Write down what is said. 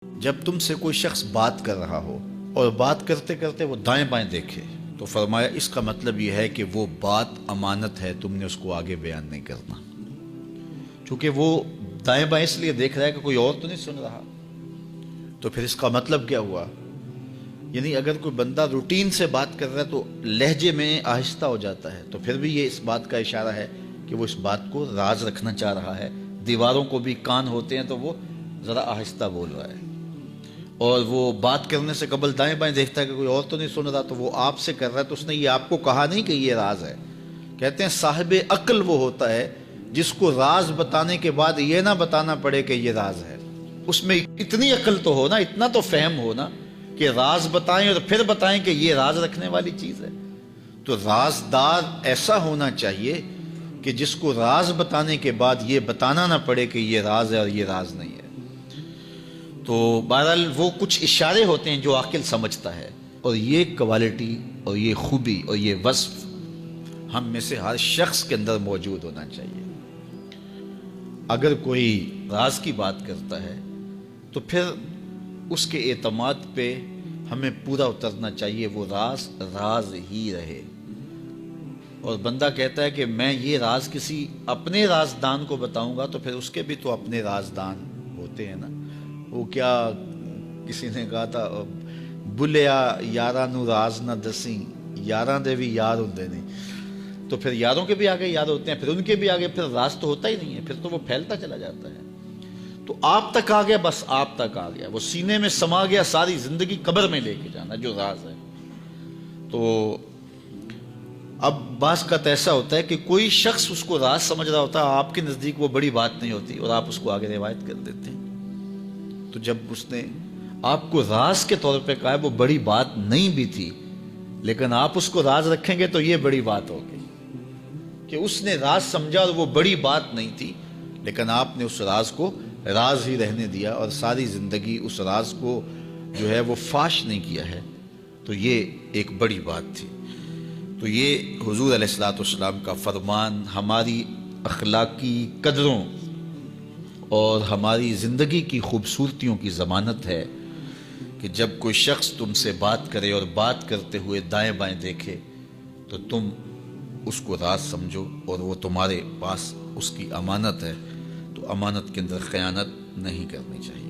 جب تم سے کوئی شخص بات کر رہا ہو اور بات کرتے کرتے وہ دائیں بائیں دیکھے تو فرمایا اس کا مطلب یہ ہے کہ وہ بات امانت ہے، تم نے اس کو آگے بیان نہیں کرنا، چونکہ وہ دائیں بائیں اس لیے دیکھ رہا ہے کہ کوئی اور تو نہیں سن رہا۔ تو پھر اس کا مطلب کیا ہوا؟ یعنی اگر کوئی بندہ روٹین سے بات کر رہا ہے تو لہجے میں آہستہ ہو جاتا ہے، تو پھر بھی یہ اس بات کا اشارہ ہے کہ وہ اس بات کو راز رکھنا چاہ رہا ہے۔ دیواروں کو بھی کان ہوتے ہیں تو وہ ذرا آہستہ بول رہا ہے، اور وہ بات کرنے سے قبل دائیں بائیں دیکھتا ہے کہ کوئی اور تو نہیں سن رہا، تو وہ آپ سے کر رہا ہے، تو اس نے یہ آپ کو کہا نہیں کہ یہ راز ہے۔ کہتے ہیں صاحب عقل وہ ہوتا ہے جس کو راز بتانے کے بعد یہ نہ بتانا پڑے کہ یہ راز ہے۔ اس میں اتنی عقل تو ہو نا، اتنا تو فہم ہو نا کہ راز بتائیں اور پھر بتائیں کہ یہ راز رکھنے والی چیز ہے۔ تو رازدار ایسا ہونا چاہیے کہ جس کو راز بتانے کے بعد یہ بتانا نہ پڑے کہ یہ راز ہے اور یہ راز نہیں ہے۔ تو بہرحال وہ کچھ اشارے ہوتے ہیں جو عاقل سمجھتا ہے، اور یہ کوالٹی اور یہ خوبی اور یہ وصف ہم میں سے ہر شخص کے اندر موجود ہونا چاہیے۔ اگر کوئی راز کی بات کرتا ہے تو پھر اس کے اعتماد پہ ہمیں پورا اترنا چاہیے، وہ راز راز ہی رہے۔ اور بندہ کہتا ہے کہ میں یہ راز کسی اپنے رازدان کو بتاؤں گا، تو پھر اس کے بھی تو اپنے رازدان ہوتے ہیں نا۔ وہ کیا کسی نے کہا تھا، بلیا یاراں نو راز نہ دسیں، یاراں دے بھی یار ہوندے نہیں۔ تو پھر یاروں کے بھی آگے یار ہوتے ہیں، پھر ان کے بھی آگے پھر راز تو ہوتا ہی نہیں ہے، پھر تو وہ پھیلتا چلا جاتا ہے۔ تو آپ تک آ گیا، بس آپ تک آ گیا، وہ سینے میں سما گیا، ساری زندگی قبر میں لے کے جانا جو راز ہے۔ تو اب بعض کا ایسا ہوتا ہے کہ کوئی شخص اس کو راز سمجھ رہا ہوتا ہے، آپ کے نزدیک وہ بڑی بات نہیں ہوتی، اور آپ اس کو آگے روایت کر دیتے ہیں۔ تو جب اس نے آپ کو راز کے طور پہ کہا ہے، وہ بڑی بات نہیں بھی تھی، لیکن آپ اس کو راز رکھیں گے تو یہ بڑی بات ہوگی کہ اس نے راز سمجھا اور وہ بڑی بات نہیں تھی، لیکن آپ نے اس راز کو راز ہی رہنے دیا اور ساری زندگی اس راز کو جو ہے وہ فاش نہیں کیا ہے، تو یہ ایک بڑی بات تھی۔ تو یہ حضور علیہ الصلوۃ والسلام کا فرمان ہماری اخلاقی قدروں اور ہماری زندگی کی خوبصورتیوں کی ضمانت ہے کہ جب کوئی شخص تم سے بات کرے اور بات کرتے ہوئے دائیں بائیں دیکھے تو تم اس کو راز سمجھو، اور وہ تمہارے پاس اس کی امانت ہے، تو امانت کے اندر خیانت نہیں کرنی چاہیے۔